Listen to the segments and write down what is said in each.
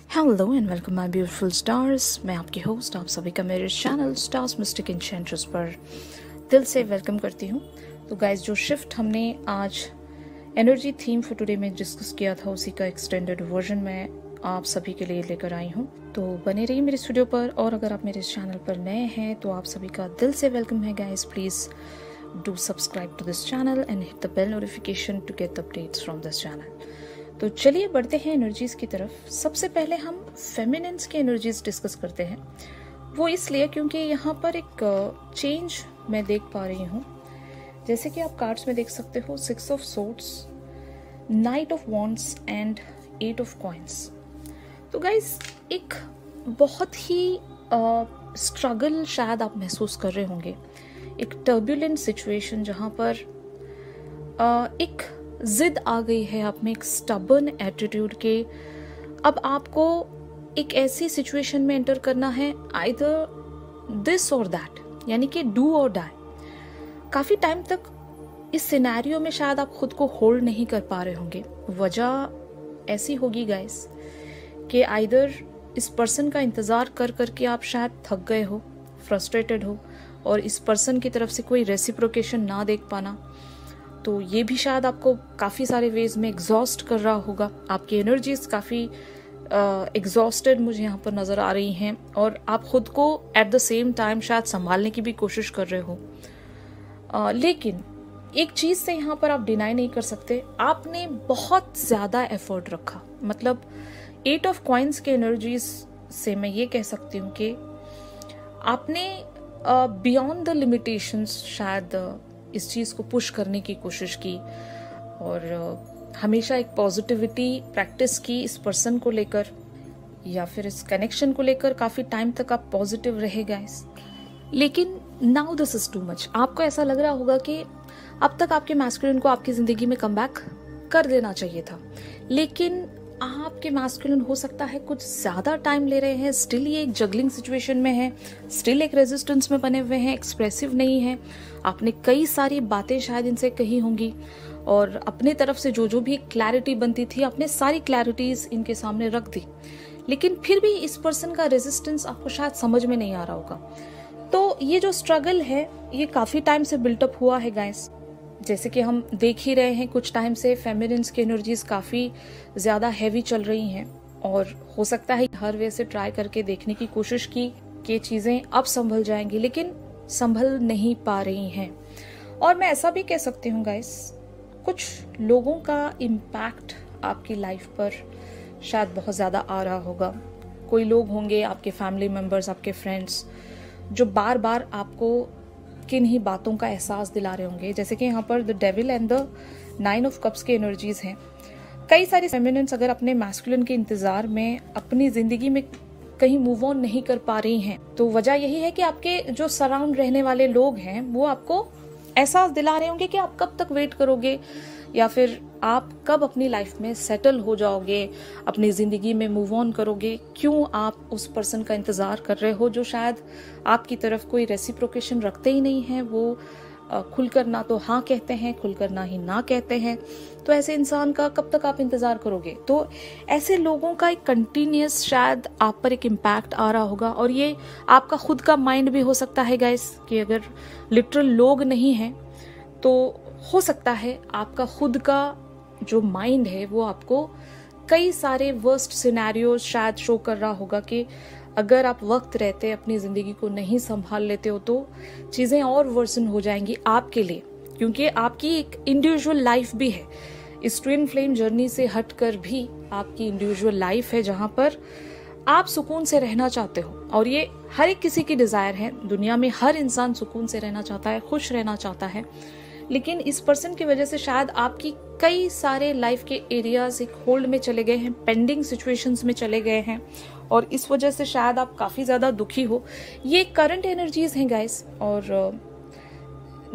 Hello and welcome my beautiful stars. मैं आपकी host, आप सभी का मेरे चैनल स्टार्स मिस्टिक एन्चेंट्रेस पर दिल से वेलकम करती हूँ। तो गाइस, जो शिफ्ट हमने आज एनर्जी थीम फॉर टुडे में डिस्कस किया था, उसी का एक्सटेंडेड वर्जन मैं आप सभी के लिए लेकर आई हूँ। तो बने रहिए मेरे स्टूडियो पर, और अगर आप मेरे चैनल पर नए हैं तो आप सभी का दिल से वेलकम है guys. Please do subscribe to this channel and hit the bell notification to get updates from this channel. तो चलिए बढ़ते हैं एनर्जीज की तरफ। सबसे पहले हम फेमिनिन्स की एनर्जीज डिस्कस करते हैं। वो इसलिए क्योंकि यहाँ पर एक चेंज मैं देख पा रही हूँ। जैसे कि आप कार्ड्स में देख सकते हो, 6 of swords, night of wands and 8 of coins. तो गाइस, एक बहुत ही स्ट्रगल शायद आप महसूस कर रहे होंगे, एक टर्बुलेंट सिचुएशन जहाँ पर एक जिद आ गई है आप में, एक स्टबर्न एटीट्यूड के अब आपको एक ऐसी सिचुएशन में एंटर करना है, आइदर दिस और दैट, यानी कि डू और डाई। काफी टाइम तक इस सिनेरियो में शायद आप खुद को होल्ड नहीं कर पा रहे होंगे। वजह ऐसी होगी गाइस कि आइदर इस पर्सन का इंतजार कर करके आप शायद थक गए हो, फ्रस्ट्रेटेड हो, और इस पर्सन की तरफ से कोई रेसिप्रोकेशन ना देख पाना, तो ये भी शायद आपको काफ़ी सारे वेज में एग्जॉस्ट कर रहा होगा। आपकी एनर्जीज काफ़ी एग्जॉस्टेड मुझे यहाँ पर नज़र आ रही हैं, और आप खुद को एट द सेम टाइम शायद संभालने की भी कोशिश कर रहे हो। लेकिन एक चीज़ से यहाँ पर आप डिनाई नहीं कर सकते, आपने बहुत ज़्यादा एफर्ट रखा। मतलब 8 ऑफ कॉइन्स के एनर्जीज से मैं ये कह सकती हूँ कि आपने बियॉन्ड द लिमिटेशंस शायद इस चीज़ को पुश करने की कोशिश की, और हमेशा एक पॉजिटिविटी प्रैक्टिस की इस पर्सन को लेकर, या फिर इस कनेक्शन को लेकर काफ़ी टाइम तक आप पॉजिटिव रहे गाइस। लेकिन now this is too much. आपको ऐसा लग रहा होगा कि अब तक आपके मैस्कुलिन को आपकी ज़िंदगी में कमबैक कर देना चाहिए था, लेकिन आपके मैस्कुलिन हो सकता है कुछ ज़्यादा टाइम ले रहे हैं। स्टिल ये एक जगलिंग सिचुएशन में है, स्टिल एक रेजिस्टेंस में बने हुए हैं, एक्सप्रेसिव नहीं है। आपने कई सारी बातें शायद इनसे कही होंगी, और अपने तरफ से जो जो भी क्लैरिटी बनती थी, आपने सारी क्लैरिटीज इनके सामने रख दी, लेकिन फिर भी इस पर्सन का रेजिस्टेंस आपको शायद समझ में नहीं आ रहा होगा। तो ये जो स्ट्रगल है, ये काफ़ी टाइम से बिल्टअप हुआ है गाइस। जैसे कि हम देख ही रहे हैं, कुछ टाइम से फेमिनिन्स की एनर्जीज काफ़ी ज़्यादा हैवी चल रही हैं, और हो सकता है हर वे से ट्राई करके देखने की कोशिश की कि चीज़ें अब संभल जाएंगी, लेकिन संभल नहीं पा रही हैं। और मैं ऐसा भी कह सकती हूँ गाइस, कुछ लोगों का इम्पैक्ट आपकी लाइफ पर शायद बहुत ज़्यादा आ रहा होगा। कोई लोग होंगे, आपके फैमिली मेम्बर्स, आपके फ्रेंड्स, जो बार बार आपको किन ही बातों का एहसास दिला रहे होंगे। जैसे कि यहाँ पर the devil and the 9 of cups के एनर्जीज हैं। कई सारी फेमिनिन्स अगर अपने मैस्कुलिन के इंतजार में अपनी जिंदगी में कहीं मूव ऑन नहीं कर पा रही हैं, तो वजह यही है कि आपके जो सराउंड रहने वाले लोग हैं वो आपको एहसास दिला रहे होंगे कि आप कब तक वेट करोगे, या फिर आप कब अपनी लाइफ में सेटल हो जाओगे, अपनी ज़िंदगी में मूव ऑन करोगे। क्यों आप उस पर्सन का इंतज़ार कर रहे हो जो शायद आपकी तरफ कोई रेसिप्रोकेशन रखते ही नहीं है। वो खुलकर ना तो हाँ कहते हैं, खुलकर ना ही ना कहते हैं। तो ऐसे इंसान का कब तक आप इंतज़ार करोगे। तो ऐसे लोगों का एक कंटिन्यूस शायद आप पर एक इम्पैक्ट आ रहा होगा, और ये आपका खुद का माइंड भी हो सकता है गाइस, कि अगर लिटरल लोग नहीं हैं तो हो सकता है आपका खुद का जो माइंड है वो आपको कई सारे वर्स्ट सिनेरियोज शायद शो कर रहा होगा कि अगर आप वक्त रहते अपनी ज़िंदगी को नहीं संभाल लेते हो तो चीज़ें और वर्सन हो जाएंगी आपके लिए, क्योंकि आपकी एक इंडिविजुअल लाइफ भी है। इस ट्विन फ्लेम जर्नी से हटकर भी आपकी इंडिविजुअल लाइफ है, जहाँ पर आप सुकून से रहना चाहते हो, और ये हर एक किसी की डिज़ायर है। दुनिया में हर इंसान सुकून से रहना चाहता है, खुश रहना चाहता है, लेकिन इस पर्सन की वजह से शायद आपकी कई सारे लाइफ के एरियाज एक होल्ड में चले गए हैं, पेंडिंग सिचुएशंस में चले गए हैं, और इस वजह से शायद आप काफ़ी ज़्यादा दुखी हो। ये करंट एनर्जीज हैं गाइस, और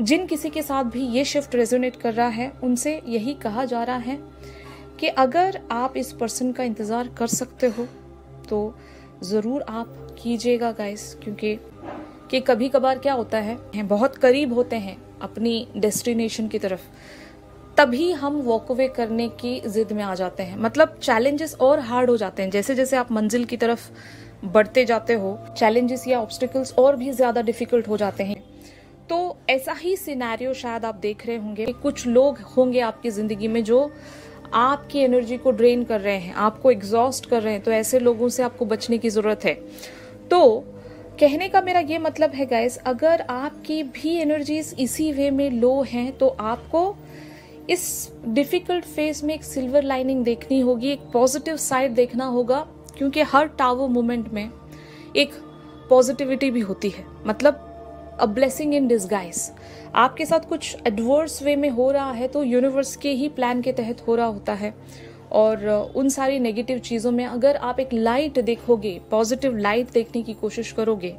जिन किसी के साथ भी ये शिफ्ट रेजोनेट कर रहा है, उनसे यही कहा जा रहा है कि अगर आप इस पर्सन का इंतज़ार कर सकते हो तो ज़रूर आप कीजिएगा गाइस, क्योंकि कभी कभार क्या होता है, बहुत करीब होते हैं अपनी डेस्टिनेशन की तरफ, तभी हम वॉक अवे करने की जिद में आ जाते हैं। मतलब चैलेंजेस और हार्ड हो जाते हैं, जैसे जैसे आप मंजिल की तरफ बढ़ते जाते हो चैलेंजेस या ऑब्स्टिकल्स और भी ज्यादा डिफिकल्ट हो जाते हैं। तो ऐसा ही सिनेरियो शायद आप देख रहे होंगे, कुछ लोग होंगे आपकी जिंदगी में जो आपकी एनर्जी को ड्रेन कर रहे हैं, आपको एग्जॉस्ट कर रहे हैं। तो ऐसे लोगों से आपको बचने की जरूरत है। तो कहने का मेरा ये मतलब है गाइस, अगर आपकी भी एनर्जीज इसी वे में लो हैं तो आपको इस डिफिकल्ट फेज में एक सिल्वर लाइनिंग देखनी होगी, एक पॉजिटिव साइड देखना होगा, क्योंकि हर टावर मोमेंट में एक पॉजिटिविटी भी होती है। मतलब अ ब्लेसिंग इन डिस्गाइज। आपके साथ कुछ एडवर्स वे में हो रहा है तो यूनिवर्स के ही प्लान के तहत हो रहा होता है। और उन सारी नेगेटिव चीज़ों में अगर आप एक लाइट देखोगे, पॉजिटिव लाइट देखने की कोशिश करोगे,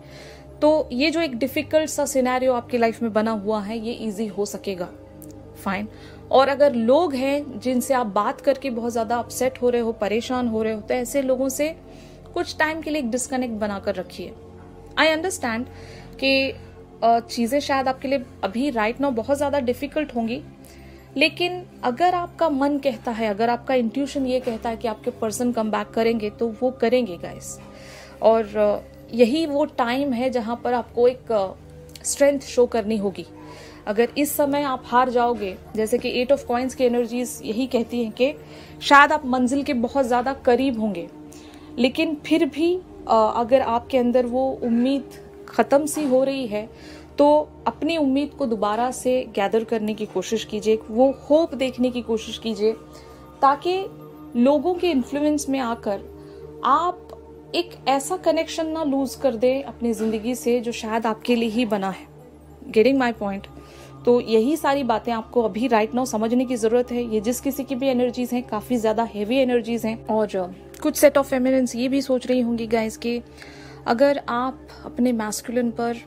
तो ये जो एक डिफिकल्ट सा सिनेरियो आपकी लाइफ में बना हुआ है ये इजी हो सकेगा। फाइन। और अगर लोग हैं जिनसे आप बात करके बहुत ज़्यादा अपसेट हो रहे हो, परेशान हो रहे हो, तो ऐसे लोगों से कुछ टाइम के लिए एक डिस्कनेक्ट बनाकर रखिए। आई अंडरस्टैंड कि चीज़ें शायद आपके लिए अभी राइट नाउ बहुत ज़्यादा डिफिकल्ट होंगी, लेकिन अगर आपका मन कहता है, अगर आपका इंट्यूशन ये कहता है कि आपके पर्सन कम बैक करेंगे, तो वो करेंगे गाइस। और यही वो टाइम है जहां पर आपको एक स्ट्रेंथ शो करनी होगी। अगर इस समय आप हार जाओगे, जैसे कि 8 ऑफ कॉइंस की एनर्जीज यही कहती हैं कि शायद आप मंजिल के बहुत ज़्यादा करीब होंगे, लेकिन फिर भी अगर आपके अंदर वो उम्मीद ख़त्म सी हो रही है तो अपनी उम्मीद को दोबारा से गैदर करने की कोशिश कीजिए, वो होप देखने की कोशिश कीजिए, ताकि लोगों के इन्फ्लुएंस में आकर आप एक ऐसा कनेक्शन ना लूज कर दे अपनी ज़िंदगी से जो शायद आपके लिए ही बना है। Getting my point? तो यही सारी बातें आपको अभी राइट नाउ समझने की ज़रूरत है। ये जिस किसी की भी एनर्जीज हैं काफ़ी ज़्यादा हेवी एनर्जीज हैं। और कुछ सेट ऑफ फेमिनिन्स ये भी सोच रही होंगी गाइस कि अगर आप अपने मैस्कुलिन पर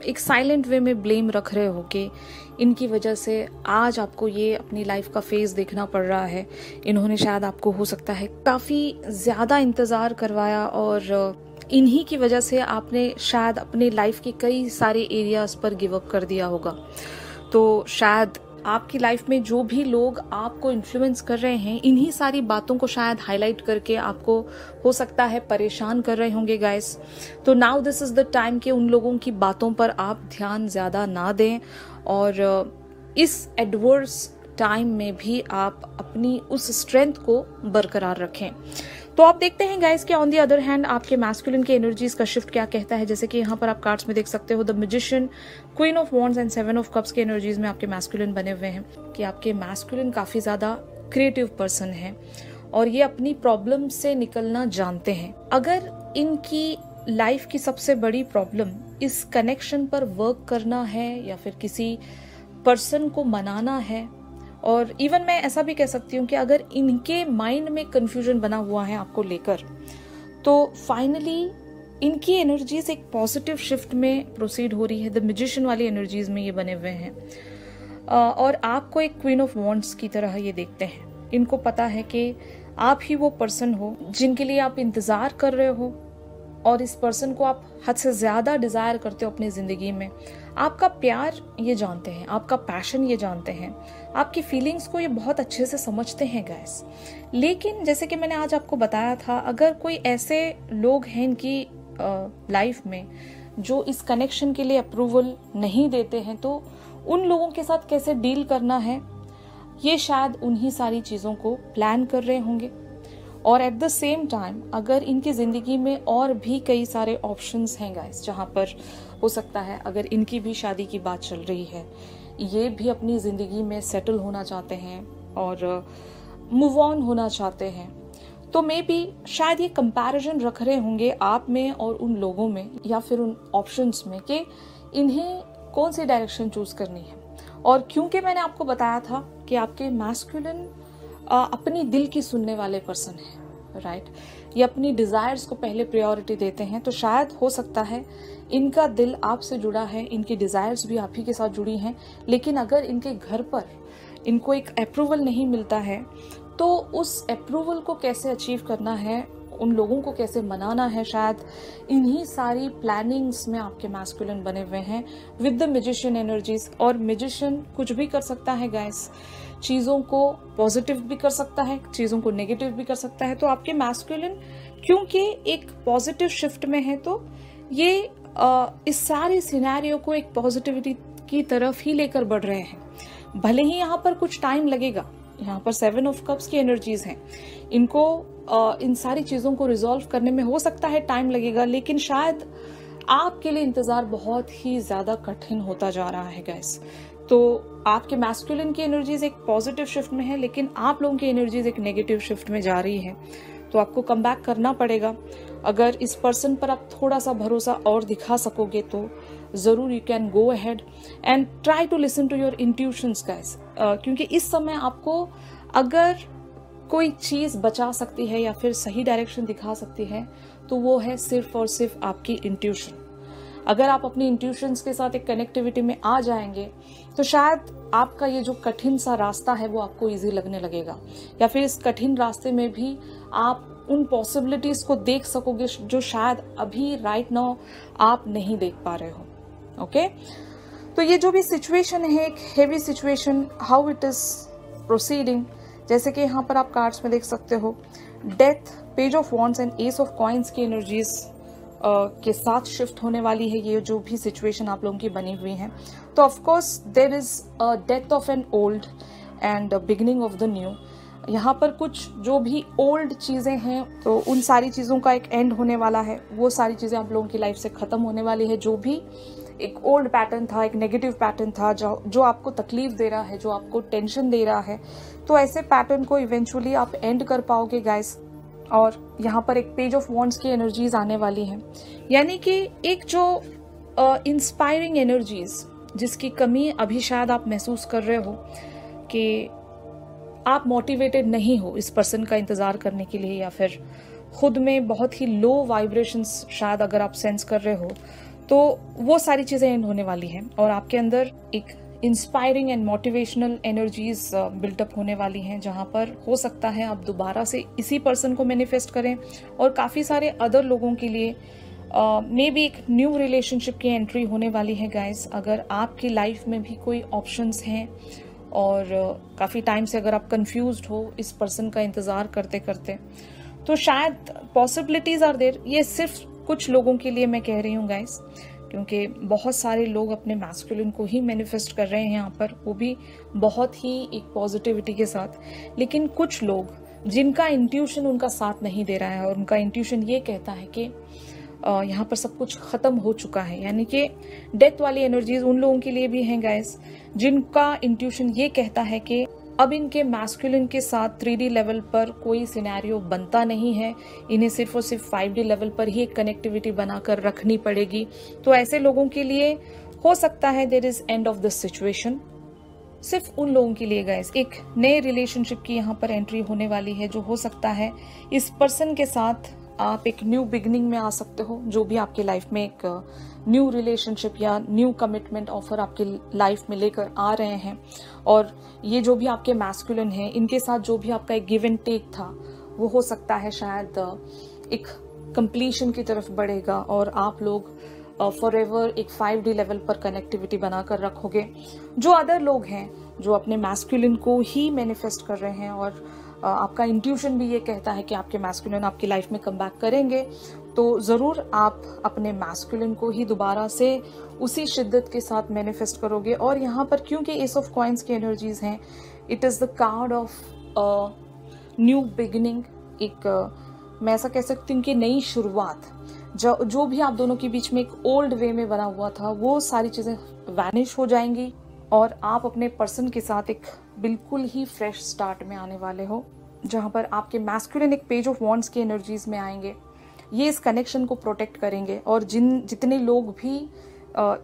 एक साइलेंट वे में ब्लेम रख रहे हो कि इनकी वजह से आज आपको ये अपनी लाइफ का फेज देखना पड़ रहा है, इन्होंने शायद आपको हो सकता है काफ़ी ज़्यादा इंतज़ार करवाया और इन्हीं की वजह से आपने शायद अपने लाइफ के कई सारे एरियाज़ पर गिव अप कर दिया होगा। तो शायद आपकी लाइफ में जो भी लोग आपको इन्फ्लुएंस कर रहे हैं, इन्हीं सारी बातों को शायद हाईलाइट करके आपको हो सकता है परेशान कर रहे होंगे गाइस। तो now this is the time कि उन लोगों की बातों पर आप ध्यान ज़्यादा ना दें और इस एडवर्स टाइम में भी आप अपनी उस स्ट्रेंथ को बरकरार रखें। तो आप देखते हैं गाइस कि ऑन द अदर हैंड आपके मैस्कुलिन के एनर्जीज का शिफ्ट क्या कहता है। जैसे कि यहाँ पर आप कार्ड्स में देख सकते हो, the magician, queen of wands and 7 of cups के एनर्जीज में आपके मैस्कुलिन बने हुए हैं कि आपके मैस्कुलिन काफी ज्यादा क्रिएटिव पर्सन है और ये अपनी प्रॉब्लम से निकलना जानते हैं। अगर इनकी लाइफ की सबसे बड़ी प्रॉब्लम इस कनेक्शन पर वर्क करना है या फिर किसी पर्सन को मनाना है, और इवन मैं ऐसा भी कह सकती हूँ कि अगर इनके माइंड में कंफ्यूजन बना हुआ है आपको लेकर, तो फाइनली इनकी एनर्जीज एक पॉजिटिव शिफ्ट में प्रोसीड हो रही है। द मैजिशियन वाली एनर्जीज में ये बने हुए हैं और आपको एक क्वीन ऑफ वॉन्ड्स की तरह ये देखते हैं। इनको पता है कि आप ही वो पर्सन हो जिनके लिए आप इंतजार कर रहे हो और इस पर्सन को आप हद से ज्यादा डिजायर करते हो अपनी जिंदगी में। आपका प्यार ये जानते हैं, आपका पैशन ये जानते हैं, आपकी फीलिंग्स को ये बहुत अच्छे से समझते हैं गाइस। लेकिन जैसे कि मैंने आज आपको बताया था, अगर कोई ऐसे लोग हैं इनकी लाइफ में जो इस कनेक्शन के लिए अप्रूवल नहीं देते हैं, तो उन लोगों के साथ कैसे डील करना है ये शायद उन्हीं सारी चीज़ों को प्लान कर रहे होंगे। और एट द सेम टाइम अगर इनकी ज़िंदगी में और भी कई सारे ऑप्शंस हैं गाइस, जहाँ पर हो सकता है अगर इनकी भी शादी की बात चल रही है, ये भी अपनी ज़िंदगी में सेटल होना चाहते हैं और मूव ऑन होना चाहते हैं, तो मे बी शायद ये कंपैरिजन रख रहे होंगे आप में और उन लोगों में या फिर उन ऑप्शंस में कि इन्हें कौन सी डायरेक्शन चूज करनी है। और क्योंकि मैंने आपको बताया था कि आपके मैस्कुलिन अपनी दिल की सुनने वाले पर्सन है, राइट, ये अपनी डिजायर्स को पहले प्रायोरिटी देते हैं, तो शायद हो सकता है इनका दिल आपसे जुड़ा है, इनकी डिजायर्स भी आप ही के साथ जुड़ी हैं। लेकिन अगर इनके घर पर इनको एक अप्रूवल नहीं मिलता है, तो उस अप्रूवल को कैसे अचीव करना है, उन लोगों को कैसे मनाना है, शायद इन्हीं सारी प्लानिंग्स में आपके मैस्कुलिन बने हुए हैं विद द मैजिशियन एनर्जीज। और मैजिशियन कुछ भी कर सकता है गाइस, चीज़ों को पॉजिटिव भी कर सकता है, चीज़ों को नेगेटिव भी कर सकता है। तो आपके मैस्कुलिन क्योंकि एक पॉजिटिव शिफ्ट में है, तो ये इस सारे सिनेरियो को एक पॉजिटिविटी की तरफ ही लेकर बढ़ रहे हैं। भले ही यहाँ पर कुछ टाइम लगेगा, यहाँ पर 7 ऑफ कप्स की एनर्जीज हैं, इनको इन सारी चीज़ों को रिजॉल्व करने में हो सकता है टाइम लगेगा, लेकिन शायद आपके लिए इंतज़ार बहुत ही ज़्यादा कठिन होता जा रहा है गाइस। तो आपके मैस्कुलिन की एनर्जीज एक पॉजिटिव शिफ्ट में है, लेकिन आप लोगों की एनर्जीज एक नेगेटिव शिफ्ट में जा रही है। तो आपको कम बैक करना पड़ेगा। अगर इस पर्सन पर आप थोड़ा सा भरोसा और दिखा सकोगे तो ज़रूर you can go ahead and try to listen to your intuitions guys. क्योंकि इस समय आपको अगर कोई चीज़ बचा सकती है या फिर सही डायरेक्शन दिखा सकती है तो वो है सिर्फ और सिर्फ आपकी इंट्यूशन। अगर आप अपनी इंट्यूशंस के साथ एक कनेक्टिविटी में आ जाएंगे तो शायद आपका ये जो कठिन सा रास्ता है वो आपको इजी लगने लगेगा, या फिर इस कठिन रास्ते में भी आप उन पॉसिबिलिटीज को देख सकोगे जो शायद अभी राइट नाउ आप नहीं देख पा रहे हो। ओके, तो ये जो भी सिचुएशन है एक heavy situation, how it is proceeding, जैसे कि यहाँ पर आप कार्ड्स में देख सकते हो death, page of wands and S of coins की एनर्जीज के साथ शिफ्ट होने वाली है ये जो भी सिचुएशन आप लोगों की बनी हुई है। तो of course there is a death of an old and beginning of the new. यहाँ पर कुछ जो भी ओल्ड चीज़ें हैं तो उन सारी चीज़ों का एक एंड होने वाला है, वो सारी चीज़ें आप लोगों की लाइफ से ख़त्म होने वाली है। जो भी एक ओल्ड पैटर्न था, एक नेगेटिव पैटर्न था जो आपको तकलीफ दे रहा है, जो आपको टेंशन दे रहा है, तो ऐसे पैटर्न को इवेंचुअली आप एंड कर पाओगे गाइस। और यहाँ पर एक पेज ऑफ वॉन्ड्स की एनर्जीज आने वाली हैं, यानी कि एक जो इंस्पायरिंग एनर्जीज जिसकी कमी अभी शायद आप महसूस कर रहे हो कि आप मोटिवेटेड नहीं हो इस पर्सन का इंतज़ार करने के लिए, या फिर खुद में बहुत ही लो वाइब्रेशंस शायद अगर आप सेंस कर रहे हो, तो वो सारी चीज़ें एंड होने वाली हैं और आपके अंदर एक inspiring and motivational energies built up होने वाली हैं, जहाँ पर हो सकता है आप दोबारा से इसी पर्सन को मैनिफेस्ट करें। और काफ़ी सारे अदर लोगों के लिए मे बी एक न्यू रिलेशनशिप की एंट्री होने वाली है गाइस। अगर आपकी लाइफ में भी कोई ऑप्शंस हैं और काफ़ी टाइम से अगर आप कंफ्यूज्ड हो इस पर्सन का इंतज़ार करते करते, तो शायद पॉसिबिलिटीज़ आर देयर। ये सिर्फ कुछ लोगों के लिए मैं कह रही हूँ गाइस, क्योंकि बहुत सारे लोग अपने मैस्कुलिन को ही मैनिफेस्ट कर रहे हैं यहाँ पर, वो भी बहुत ही एक पॉजिटिविटी के साथ। लेकिन कुछ लोग जिनका इंट्यूशन उनका साथ नहीं दे रहा है और उनका इंट्यूशन ये कहता है कि यहाँ पर सब कुछ ख़त्म हो चुका है, यानी कि डेथ वाली एनर्जीज उन लोगों के लिए भी हैं गाइस, जिनका इंट्यूशन ये कहता है कि अब इनके मैस्कुलिन के साथ 3D लेवल पर कोई सिनेरियो बनता नहीं है, इन्हें सिर्फ और सिर्फ 5D लेवल पर ही एक कनेक्टिविटी बनाकर रखनी पड़ेगी। तो ऐसे लोगों के लिए हो सकता है there is end of this situation. सिर्फ उन लोगों के लिए गाइस एक नए रिलेशनशिप की यहाँ पर एंट्री होने वाली है, जो हो सकता है इस पर्सन के साथ आप एक न्यू बिगनिंग में आ सकते हो। जो भी आपके लाइफ में एक न्यू रिलेशनशिप या न्यू कमिटमेंट ऑफर आपके लाइफ में लेकर आ रहे हैं, और ये जो भी आपके मैस्कुलिन हैं इनके साथ जो भी आपका एक गिव एंड टेक था वो हो सकता है शायद एक कंप्लीशन की तरफ बढ़ेगा और आप लोग फॉरएवर एक 5D लेवल पर कनेक्टिविटी बनाकर रखोगे। जो अदर लोग हैं जो अपने मैस्कुलिन को ही मैनिफेस्ट कर रहे हैं और आपका इंट्यूशन भी ये कहता है कि आपके मैस्कुलिन आपकी लाइफ में कम बैक करेंगे, तो ज़रूर आप अपने मैस्कुलिन को ही दोबारा से उसी शिद्दत के साथ मैनिफेस्ट करोगे। और यहाँ पर क्योंकि एस ऑफ कॉइन्स की एनर्जीज हैं, it is the card of new beginning, एक मैं ऐसा कह सकती हूँ कि नई शुरुआत। जो भी आप दोनों के बीच में एक ओल्ड वे में बना हुआ था वो सारी चीज़ें वैनिश हो जाएंगी और आप अपने पर्सन के साथ एक बिल्कुल ही फ्रेश स्टार्ट में आने वाले हो, जहाँ पर आपके मैस्कुलिन एक पेज ऑफ वॉन्ड्स की एनर्जीज में आएंगे। ये इस कनेक्शन को प्रोटेक्ट करेंगे और जितने लोग भी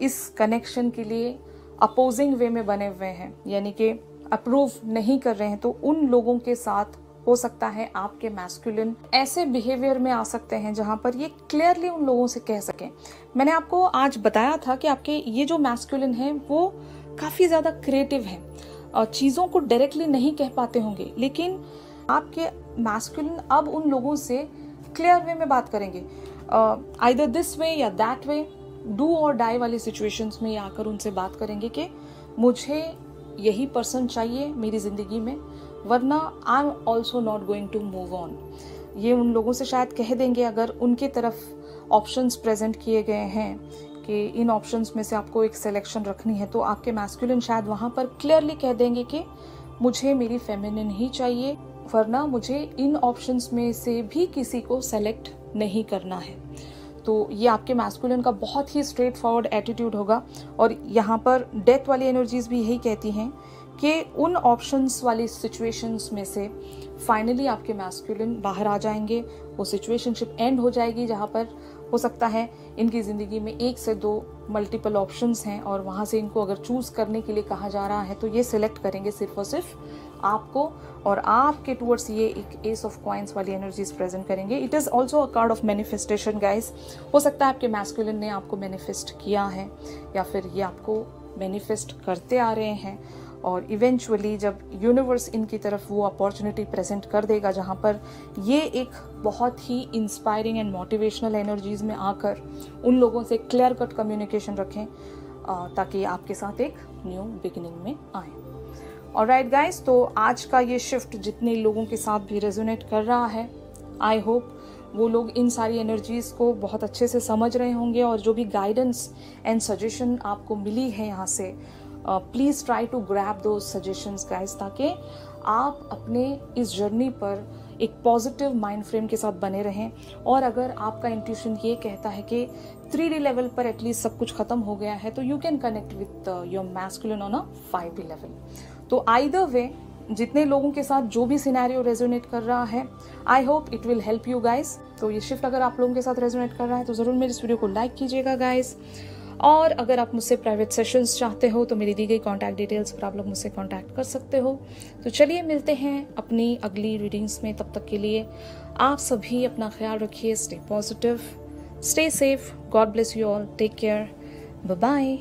इस कनेक्शन के लिए अपोजिंग वे में बने हुए हैं, यानी कि अप्रूव नहीं कर रहे हैं, तो उन लोगों के साथ हो सकता है आपके मैस्कुलिन ऐसे बिहेवियर में आ सकते हैं जहां पर ये क्लियरली उन लोगों से कह सकें। मैंने आपको आज बताया था कि आपके ये जो मैस्कुलिन है वो काफी ज्यादा क्रिएटिव है, चीजों को डायरेक्टली नहीं कह पाते होंगे, लेकिन आपके मैस्कुलिन अब उन लोगों से क्लियर वे में बात करेंगे, आइदर दिस वे या दैट वे, डू और डाई वाली सिचुएशंस में आकर उनसे बात करेंगे कि मुझे यही पर्सन चाहिए मेरी ज़िंदगी में, वरना I am also not going to move on. ये उन लोगों से शायद कह देंगे अगर उनके तरफ ऑप्शंस प्रेजेंट किए गए हैं कि इन ऑप्शंस में से आपको एक सिलेक्शन रखनी है, तो आपके मैस्कुलिन शायद वहाँ पर क्लियरली कह देंगे कि मुझे मेरी फेमिनिन ही चाहिए, वरना मुझे इन ऑप्शंस में से भी किसी को सेलेक्ट नहीं करना है। तो ये आपके मैस्कुलिन का बहुत ही स्ट्रेट फॉरवर्ड एटीट्यूड होगा। और यहाँ पर डेथ वाली एनर्जीज भी यही कहती हैं कि उन ऑप्शंस वाली सिचुएशंस में से फाइनली आपके मैस्कुलिन बाहर आ जाएंगे, वो सिचुएशनशिप एंड हो जाएगी जहाँ पर हो सकता है इनकी ज़िंदगी में 1 से 2 मल्टीपल ऑप्शंस हैं और वहाँ से इनको अगर चूज़ करने के लिए कहा जा रहा है तो ये सिलेक्ट करेंगे सिर्फ और सिर्फ आपको, और आपके टूवर्ड्स ये एक एस ऑफ कॉइंस वाली एनर्जीज प्रेजेंट करेंगे। It is also a card of manifestation guys. हो सकता है आपके मैस्कुलिन ने आपको मैनिफेस्ट किया है या फिर ये आपको मैनिफेस्ट करते आ रहे हैं, और इवेंचुअली जब यूनिवर्स इनकी तरफ वो अपॉर्चुनिटी प्रेजेंट कर देगा जहाँ पर ये एक बहुत ही इंस्पायरिंग एंड मोटिवेशनल एनर्जीज में आकर उन लोगों से क्लियर कट कम्युनिकेशन रखें ताकि आपके साथ एक न्यू बिगिनिंग में आए। ऑलराइट गाइस, तो आज का ये शिफ्ट जितने लोगों के साथ भी रेजोनेट कर रहा है, आई होप वो लोग इन सारी एनर्जीज़ को बहुत अच्छे से समझ रहे होंगे, और जो भी गाइडेंस एंड सजेशन आपको मिली है यहाँ से, please try to grab those suggestions guys, ताकि आप अपने इस जर्नी पर एक पॉजिटिव माइंड फ्रेम के साथ बने रहें। और अगर आपका इंट्यूशन ये कहता है कि 3D लेवल पर एटलीस्ट सब कुछ खत्म हो गया है, तो you can connect with your masculine on a 5D level. तो आइदर वे, जितने लोगों के साथ जो भी सिनेरियो रेजोनेट कर रहा है, I hope it will help you guys. तो ये शिफ्ट अगर आप लोगों के साथ रेजोनेट कर रहा है तो ज़रूर मेरे इस वीडियो को लाइक कीजिएगा गाइस। और अगर आप मुझसे प्राइवेट सेशंस चाहते हो तो मेरी दी गई कॉन्टैक्ट डिटेल्स पर आप लोग मुझसे कॉन्टैक्ट कर सकते हो। तो चलिए मिलते हैं अपनी अगली रीडिंग्स में। तब तक के लिए आप सभी अपना ख्याल रखिए, stay positive, stay safe, God bless you all, take care, bye bye.